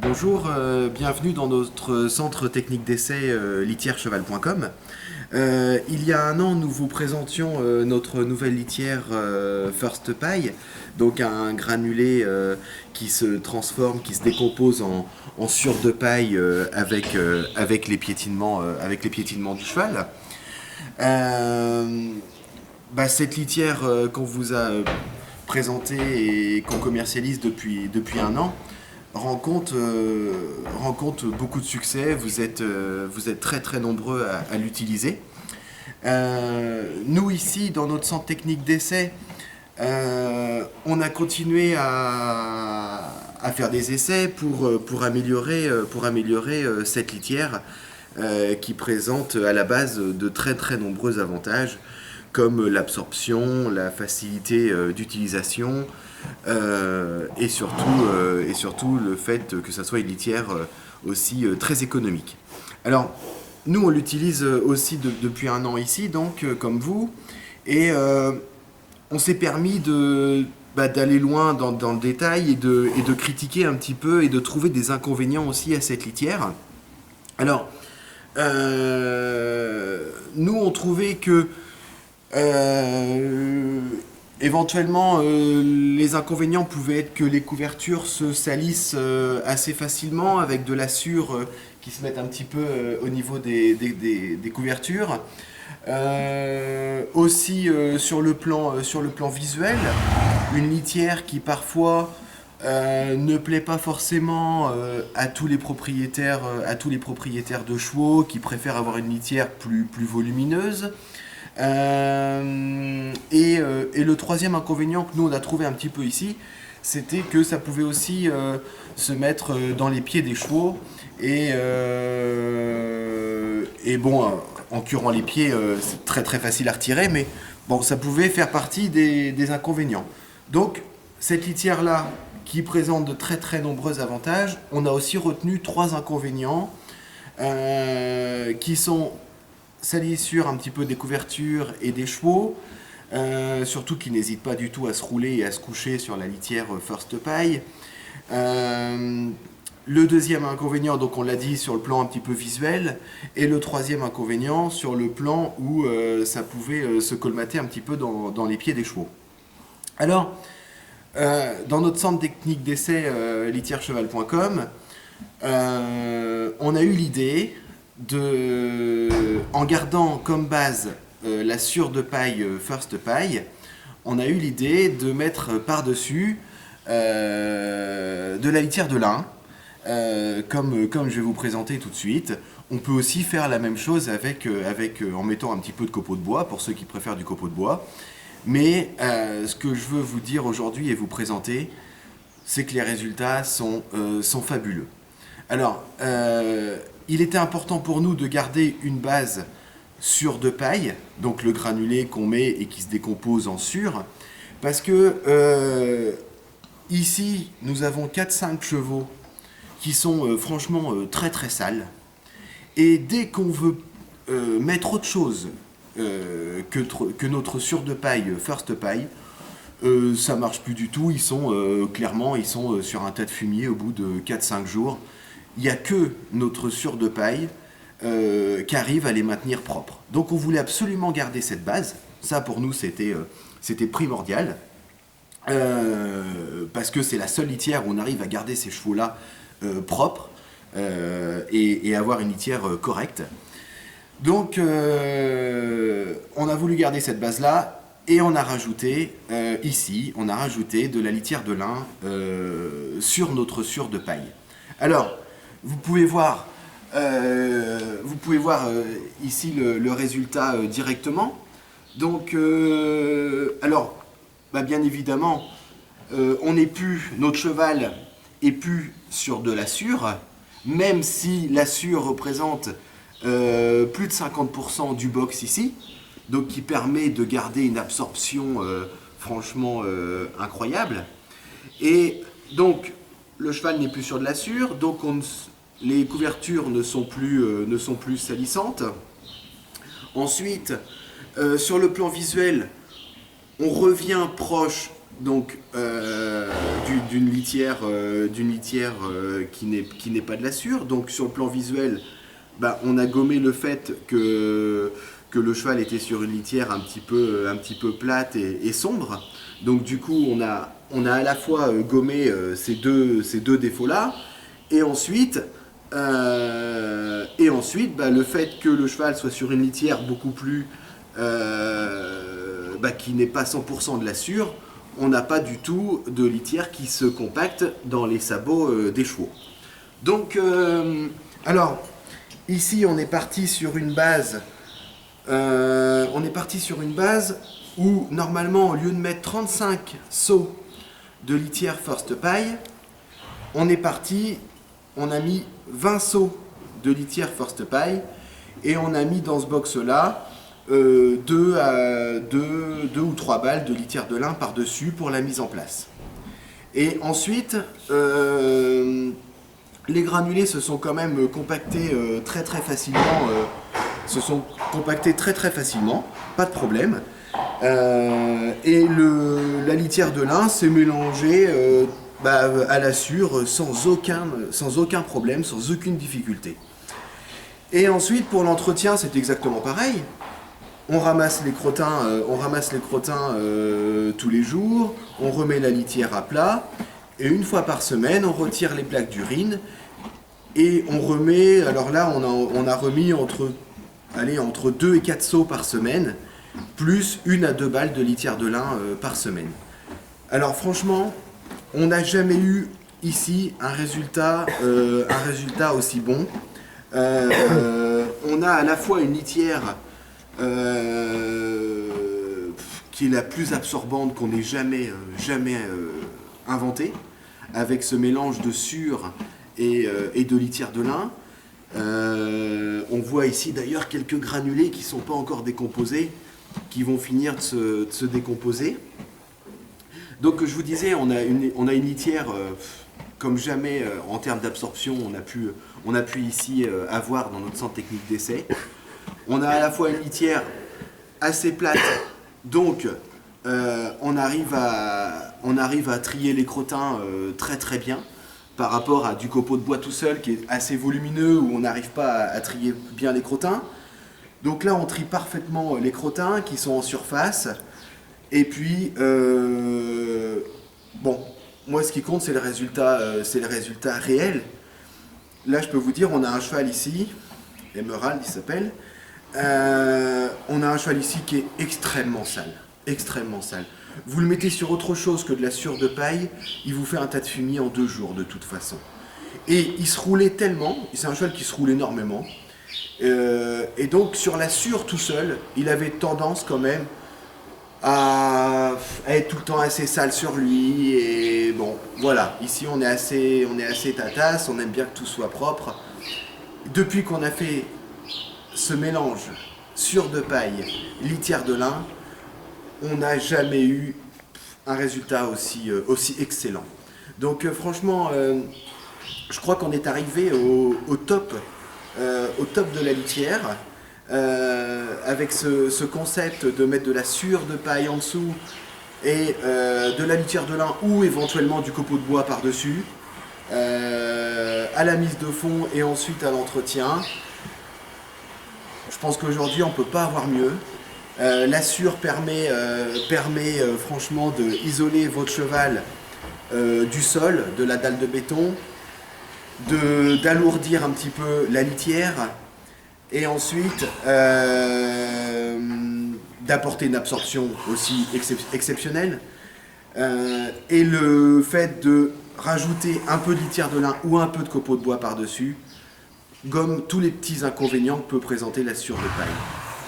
Bonjour, bienvenue dans notre centre technique d'essai lithièrecheval.com. Il y a un an, nous vous présentions notre nouvelle litière First Pie, donc un granulé qui se transforme, qui se décompose en sure de paille avec avec les piétinements du cheval. Euh, cette litière qu'on vous a présentée et qu'on commercialise depuis un an rencontre beaucoup de succès. Vous êtes très très nombreux à l'utiliser. Nous ici, dans notre centre technique d'essai, on a continué à faire des essais pour améliorer cette litière qui présente à la base de très très nombreux avantages comme l'absorption, la facilité d'utilisation et surtout le fait que ça soit une litière aussi très économique. Alors, nous on l'utilise aussi depuis un an ici, donc comme vous, et on s'est permis d'aller loin dans le détail et de critiquer un petit peu et de trouver des inconvénients aussi à cette litière. Alors, nous on trouvait que euh, éventuellement, les inconvénients pouvaient être que les couvertures se salissent assez facilement avec de la sure qui se met un petit peu au niveau des couvertures. Aussi sur le plan visuel, une litière qui parfois ne plaît pas forcément à tous les propriétaires de chevaux qui préfèrent avoir une litière plus volumineuse. Et le troisième inconvénient que nous on a trouvé un petit peu ici, c'était que ça pouvait aussi se mettre dans les pieds des chevaux et bon, en curant les pieds, c'est très très facile à retirer, mais bon, ça pouvait faire partie des inconvénients. Donc cette litière là, qui présente de très très nombreux avantages, on a aussi retenu trois inconvénients qui sont salissure un petit peu des couvertures et des chevaux, surtout qu'ils n'hésitent pas du tout à se rouler et à se coucher sur la litière First Pie. Le deuxième inconvénient, donc on l'a dit, sur le plan un petit peu visuel, et le troisième inconvénient sur le plan où ça pouvait se colmater un petit peu dans les pieds des chevaux. Alors, dans notre centre technique d'essai lithièrecheval.com, on a eu l'idée en gardant comme base la sure de paille First Pie, on a eu l'idée de mettre par-dessus de la litière de lin, comme je vais vous présenter tout de suite. On peut aussi faire la même chose en mettant un petit peu de copeaux de bois, pour ceux qui préfèrent du copeau de bois. Mais ce que je veux vous dire aujourd'hui et vous présenter, c'est que les résultats sont fabuleux. Alors, il était important pour nous de garder une base sure de paille, donc le granulé qu'on met et qui se décompose en sure, parce que ici, nous avons 4-5 chevaux qui sont franchement très très sales, et dès qu'on veut mettre autre chose que notre sure de paille First Pie, ça marche plus du tout. Ils sont sur un tas de fumier au bout de 4-5 jours. Il n'y a que notre sure de paille qui arrive à les maintenir propres. Donc on voulait absolument garder cette base. Ça pour nous c'était primordial. Parce que c'est la seule litière où on arrive à garder ces chevaux-là propres et avoir une litière correcte. Donc on a voulu garder cette base-là. Et on a rajouté, on a rajouté de la litière de lin sur notre sure de paille. Alors, vous pouvez voir ici le résultat directement. Donc, bien évidemment, notre cheval est plus sur de la sure, même si la sure représente plus de 50% du box ici, donc qui permet de garder une absorption franchement incroyable. Et donc, le cheval n'est plus sur de la sure, donc les couvertures ne sont plus salissantes. Ensuite, sur le plan visuel, on revient proche donc d'une litière, qui n'est pas de la sûre. Donc sur le plan visuel, bah, on a gommé le fait que le cheval était sur une litière un petit peu plate et sombre. Donc du coup, on a à la fois gommé ces deux défauts-là, et ensuite, bah, le fait que le cheval soit sur une litière beaucoup plus... bah, qui n'est pas 100% de la sûre, on n'a pas du tout de litière qui se compacte dans les sabots des chevaux. Donc, alors, ici, on est parti sur une base... où, normalement, au lieu de mettre 35 seaux de litière first paille, on a mis 20 seaux de litière first paille, et on a mis dans ce box-là 2 ou 3 balles de litière de lin par-dessus pour la mise en place. Et ensuite, les granulés se sont quand même compactés très facilement, pas de problème. Et la litière de lin s'est mélangée à la sûre sans aucun problème, sans aucune difficulté. Et ensuite, pour l'entretien, c'est exactement pareil. On ramasse les crottins, tous les jours, on remet la litière à plat, et une fois par semaine, on retire les plaques d'urine, et on remet, alors là, on a remis entre 2 et 4 seaux par semaine, plus 1 à 2 balles de litière de lin par semaine. Alors franchement, on n'a jamais eu ici un résultat aussi bon. On a à la fois une litière qui est la plus absorbante qu'on ait jamais inventée, avec ce mélange de sûre et de litière de lin. On voit ici d'ailleurs quelques granulés qui ne sont pas encore décomposés, qui vont finir de se décomposer. Donc je vous disais, on a une litière comme jamais en termes d'absorption on a pu ici avoir dans notre centre technique d'essai. On a à la fois une litière assez plate, donc on arrive à trier les crottins très bien, par rapport à du copeau de bois tout seul qui est assez volumineux, où on n'arrive pas à trier bien les crottins. Donc là, on trie parfaitement les crottins qui sont en surface. Et puis, bon, moi ce qui compte, c'est le résultat réel. Là, je peux vous dire, on a un cheval ici, Emerald il s'appelle. On a un cheval ici qui est extrêmement sale. Vous le mettez sur autre chose que de la sûre de paille, il vous fait un tas de fumier en 2 jours de toute façon. Et il se roulait tellement, c'est un cheval qui se roule énormément, et donc sur la sûre tout seul, il avait tendance quand même à être tout le temps assez sale sur lui. Et bon, voilà, ici on est assez tatasse, on aime bien que tout soit propre. Depuis qu'on a fait ce mélange sûre de paille, litière de lin, on n'a jamais eu un résultat aussi excellent. Donc franchement, je crois qu'on est arrivé au top de la litière, avec ce concept de mettre de la sûre de paille en dessous et de la litière de lin ou éventuellement du copeau de bois par-dessus, à la mise de fond et ensuite à l'entretien. Je pense qu'aujourd'hui on ne peut pas avoir mieux. La sûre permet franchement d'isoler votre cheval du sol, de la dalle de béton, d'alourdir un petit peu la litière, et ensuite d'apporter une absorption aussi exceptionnelle. Et le fait de rajouter un peu de litière de lin ou un peu de copeaux de bois par-dessus gomme tous les petits inconvénients que peut présenter la sûre de paille.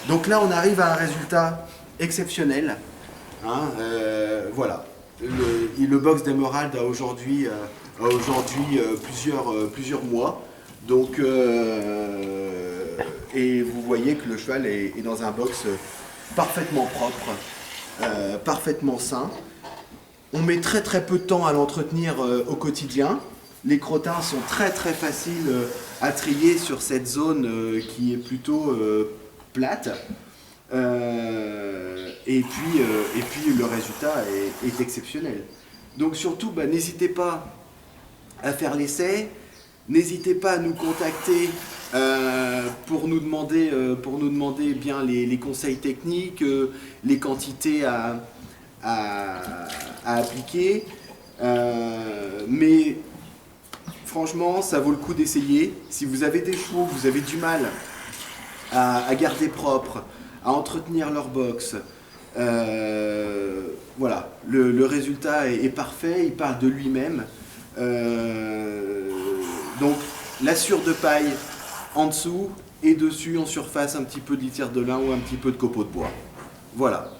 Donc là, on arrive à un résultat exceptionnel. Voilà. Le box d'Emerald a aujourd'hui plusieurs mois. Donc, et vous voyez que le cheval est dans un box parfaitement propre, parfaitement sain. On met très peu de temps à l'entretenir au quotidien. Les crottins sont très faciles à trier sur cette zone qui est plutôt plate. Et puis le résultat est exceptionnel. Donc surtout, n'hésitez pas à faire l'essai. N'hésitez pas à nous contacter pour nous demander bien les conseils techniques, les quantités à appliquer. Mais franchement, ça vaut le coup d'essayer. Si vous avez des chevaux, vous avez du mal à garder propre, à entretenir leur box, voilà, le résultat est parfait, il parle de lui-même. Donc la sûre de paille en dessous et dessus en surface un petit peu de litière de lin ou un petit peu de copeaux de bois. Voilà.